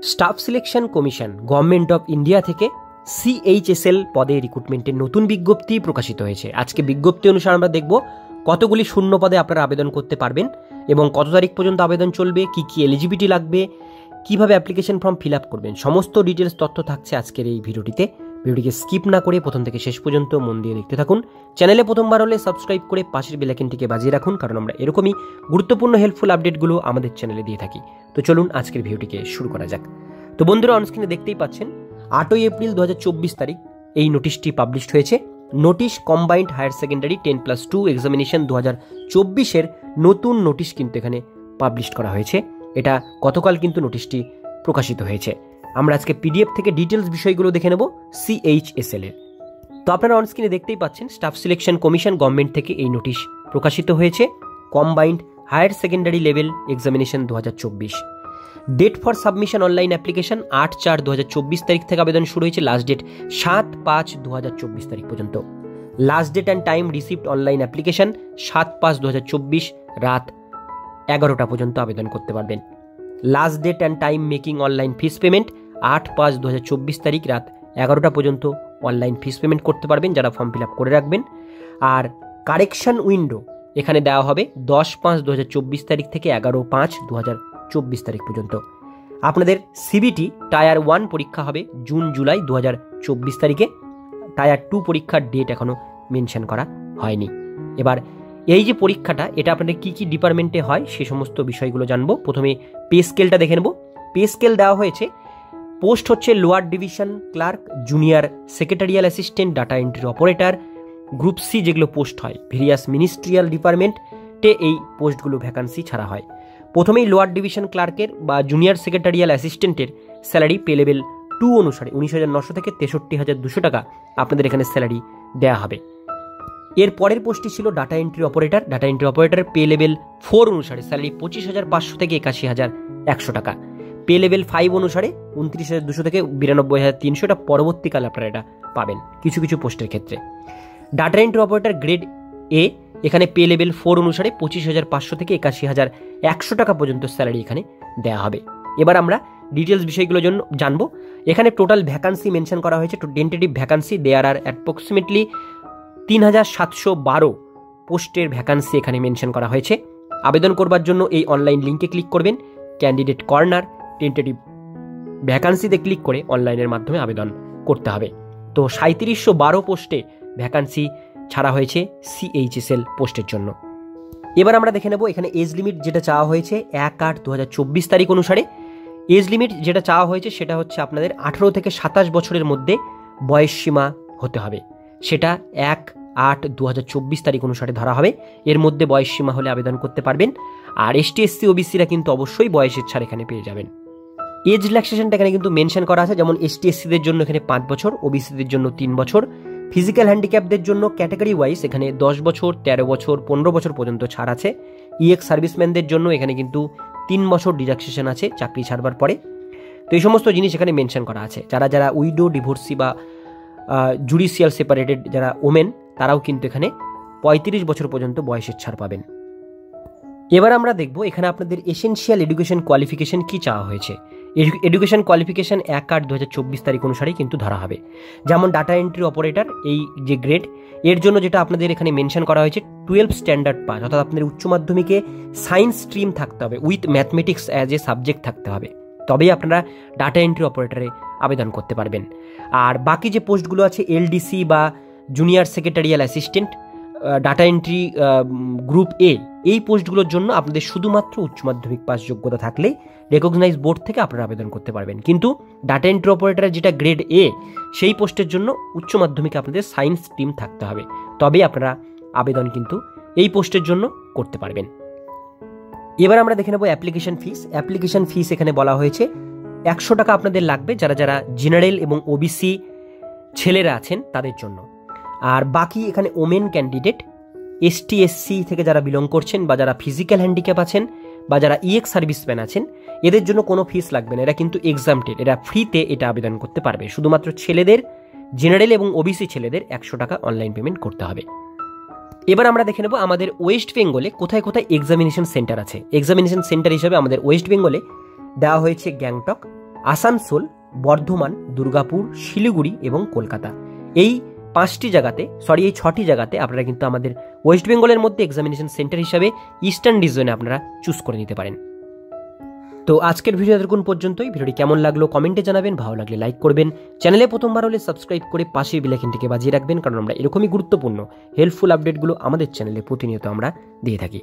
Staff selection commission government of India থেকে CHSL পদে রিক্রুটমেন্টের নতুন বিজ্ঞপ্তি প্রকাশিত হয়েছে। আজকে বিজ্ঞপ্তি অনুসারে আমরা দেখব কতগুলি শূন্য পদে আপনারা আবেদন করতে পারবেন এবং কত তারিখ পর্যন্ত আবেদন চলবে, কি কি এলিজিবিলিটি লাগবে, কিভাবে অ্যাপ্লিকেশন ফর্ম ফিল আপ করবেন, সমস্ত ডিটেলস তথ্য থাকছে আজকের এই ভিডিওটিতে। ভিডিওটিকে স্কিপ না করে প্রথম থেকে শেষ পর্যন্ত মন দিয়ে দেখতে থাকুন। চ্যানেলে প্রথমবার হলে সাবস্ক্রাইব করে পাশের বেল আইকনটিকে বাজিয়ে রাখুন, কারণ আমরা এরকমই গুরুত্বপূর্ণ হেল্পফুল আপডেটগুলো আমাদের চ্যানেলে দিয়ে থাকি। তো চলুন আজকের ভিডিওটিকে শুরু করা যাক। তো বন্ধুরা, অনস্ক্রিনে দেখতেই পাচ্ছেন 8ই এপ্রিল 2024 তারিখ এই নোটিশটি পাবলিশড হয়েছে। Notice combined higher secondary 10+2 examination 2024-এর নতুন নোটিশ কিন্তু এখানে পাবলিশ করা হয়েছে। এটা গতকাল কিন্তু নোটিশটি প্রকাশিত হয়েছে। আমরা আজকে PDF থেকে ডিটেলস বিষয়গুলো দেখে নেব CHSL এর। তো আপনারা অনস্ক্রিনে দেখতেই পাচ্ছেন স্টাফ সিলেকশন কমিশন গভর্নমেন্ট থেকে এই নোটিশ প্রকাশিত হয়েছে। Combined higher secondary level examination 2024। Date for submission online application 8/4/2024 তারিখ থেকে আবেদন শুরু হয়েছে। লাস্ট ডেট 7/5/2024 তারিখ পর্যন্ত। Last date and time received online application 7/5/2024 রাত 11টা পর্যন্ত আবেদন করতে পারবেন। Last date and time making online fees payment 8/5/2024 তারিখ রাত 11টা পর্যন্ত অনলাইন ফিস পেমেন্ট করতে পারবেন যারা ফর্ম ফিল আপ করে রাখবেন। আর কারেকশন উইন্ডো এখানে দেওয়া হবে 10/5/2024 তারিখ থেকে 11/5/2024 তারিখ পর্যন্ত। আপনাদের CBT টায়ার 1 পরীক্ষা হবে জুন-জুলাই 2024 তারিখে। টায়ার 2 পরীক্ষার ডেট এখনও মেনশন করা হয়নি। এবার এই যে পরীক্ষাটা, এটা আপনাদের কী কী ডিপার্টমেন্টে হয় সে সমস্ত বিষয়গুলো জানবো। প্রথমে পে স্কেলটা দেখে নেব। পে স্কেল দেওয়া হয়েছে। পোস্ট হচ্ছে lower division clerk, junior secretarial assistant, data entry operator, group C যেগুলো পোস্ট হয় ভেরিয়াস মিনিস্ট্রিয়াল ডিপার্টমেন্টে এই পোস্টগুলো ভ্যাকান্সি ছাড়া হয়। প্রথমেই লোয়ার ডিভিশন ক্লার্কের বা জুনিয়র সেক্রেটারিয়াল অ্যাসিস্ট্যান্টের স্যালারি পে লেভেল 2 অনুসারে 19,900 থেকে 63,200 টাকা আপনাদের এখানে স্যালারি দেওয়া হবে। এর পরের পোস্টটি ছিল data entry operator. Data entry operator pay level 4 অনুসারে স্যালারি 25,500 থেকে 81,100 টাকা। পে লেভেল 5 অনুসারে 29,200 থেকে 92,300। এটা পরবর্তীকালে আপনারা এটা পাবেন কিছু কিছু পোস্টের ক্ষেত্রে। Data entry operator grade A এখানে পে লেভেল 4 অনুসারে 25,500 থেকে 81,100 টাকা পর্যন্ত স্যালারি এখানে দেওয়া হবে। এবার আমরা ডিটেলস বিষয়গুলোর জন্য জানবো। এখানে টোটাল ভ্যাকান্সি মেনশন করা হয়েছে। টেন্টেটিভ ভ্যাকান্সি দেয়ার আর অ্যাপ্রক্সিমেটলি 3,712 পোস্টের ভ্যাকান্সি এখানে মেনশন করা হয়েছে। আবেদন করবার জন্য এই অনলাইন লিঙ্কে ক্লিক করবেন। ক্যান্ডিডেট কর্নার টেন্টেটিভ ভ্যাকান্সিতে ক্লিক করে অনলাইনের মাধ্যমে আবেদন করতে হবে। তো 3712 পোস্টে ভ্যাকান্সি ছাড়া হয়েছে CHSL পোস্টের জন্য। এবার আমরা দেখে নেব এখানে এজ লিমিট যেটা চাওয়া হয়েছে 1/8/2024 তারিখ অনুসারে। এজ লিমিট যেটা চাওয়া হয়েছে সেটা হচ্ছে আপনাদের 18 থেকে 27 বছরের মধ্যে বয়স সীমা হতে হবে। সেটা 1/8/2024 তারিখ অনুসারে ধরা হবে। এর মধ্যে বয়স সীমা হলে আবেদন করতে পারবেন। আর ST SC OBCরা কিন্তু অবশ্যই বয়সের ছাড় এখানে পেয়ে যাবেন। এজ রিল্যাক্সেশনটা এখানে কিন্তু মেনশন করা আছে, যেমন ST SCদের জন্য এখানে 5 বছর, OBCদের জন্য 3 বছর। ফিজিক্যাল হ্যান্ডিক্যাপদের জন্য ক্যাটাগরি ওয়াইজ এখানে 10 বছর, 13 বছর, 15 বছর পর্যন্ত ছাড় আছে। EX সার্ভিসম্যানদের জন্য এখানে কিন্তু 3 বছর রিল্যাক্সেশন আছে চাকরি ছাড়বার পরে। তো এই সমস্ত জিনিস এখানে মেনশন করা আছে। যারা উইডো, ডিভোর্সি বা জুডিশিয়াল সেপারেটেড যারা ওমেন, তারাও কিন্তু এখানে 35 বছর পর্যন্ত বয়সের ছাড় পাবেন। এবার আমরা দেখব এখানে আপনাদের এসেনশিয়াল এডুকেশন কোয়ালিফিকেশন কি চাওয়া হয়েছে। এডুকেশন কোয়ালিফিকেশন 1/8/2024 তারিখ অনুসারে কিন্তু ধরা হবে। যেমন ডাটা এন্ট্রি অপারেটর এই যে গ্রেড, এর জন্য যেটা আপনাদের এখানে মেনশন করা হয়েছে 12 স্ট্যান্ডার্ড পাস, অর্থাৎ আপনাদের উচ্চ মাধ্যমিকে সায়েন্স স্ট্রিম থাকতে হবে with mathematics as a subject থাকতে হবে, তবেই আপনারা ডাটা এন্ট্রি অপারেটরে আবেদন করতে পারবেন। আর বাকি যে পোস্টগুলো আছে LDC বা junior secretarial assistant, data entry group A, এই পোস্টগুলোর জন্য আপনাদের শুধুমাত্র উচ্চ মাধ্যমিক পাস যোগ্যতা থাকলেই রেকগনাইজ বোর্ড থেকে আপনারা আবেদন করতে পারবেন। কিন্তু ডাটা এন্ট্রি অপারেটরের যেটা গ্রেড A, সেই পোস্টের জন্য উচ্চ মাধ্যমিকে আপনাদের সায়েন্স স্ট্রিম থাকতে হবে, তবেই আপনারা আবেদন কিন্তু এই পোস্টের জন্য করতে পারবেন। এবার আমরা দেখে নেব অ্যাপ্লিকেশন ফিস। অ্যাপ্লিকেশন ফিস এখানে বলা হয়েছে 100 টাকা আপনাদের লাগবে যারা জেনারেল এবং OBC ছেলেরা আছেন তাদের জন্য। আর বাকি এখানে ওমেন ক্যান্ডিডেট, ST SC থেকে যারা বিলং করছেন বা যারা ফিজিক্যাল হ্যান্ডিক্যাপ আছেন বা যারা EX সার্ভিসম্যান আছেন, এদের জন্য কোনো ফিস লাগবে না। এরা কিন্তু এক্সামটেড, এরা ফ্রিতে এটা আবেদন করতে পারবে। শুধুমাত্র ছেলেদের, জেনারেল এবং OBC ছেলেদের 100 টাকা অনলাইন পেমেন্ট করতে হবে। এবার আমরা দেখে নেব আমাদের ওয়েস্ট বেঙ্গলে কোথায় কোথায় এক্সামিনেশন সেন্টার আছে। এক্সামিনেশন সেন্টার হিসেবে আমাদের ওয়েস্ট বেঙ্গলে দেওয়া হয়েছে গ্যাংটক, আসানসোল, বর্ধমান, দুর্গাপুর, শিলিগুড়ি এবং কলকাতা। এই 6টি জায়গাতে আপনারা কিন্তু আমাদের ওয়েস্ট বেঙ্গলের মধ্যে এক্সামিনেশন সেন্টার হিসাবে ইস্টার্ন ডিভিশনে আপনারা চুজ করে নিতে পারেন। তো আজকের ভিডিও এতক্ষণ পর্যন্তই। ভিডিওটি কেমন লাগলো কমেন্টে জানাবেন, ভালো লাগলে লাইক করবেন, চ্যানেলে প্রথমবার হলে সাবস্ক্রাইব করে পাশের বেল আইকনটিকে বাজিয়ে রাখবেন, কারণ আমরা এরকমই গুরুত্বপূর্ণ হেল্পফুল আপডেটগুলো আমাদের চ্যানেলে প্রতিনিয়ত আমরা দিয়ে থাকি।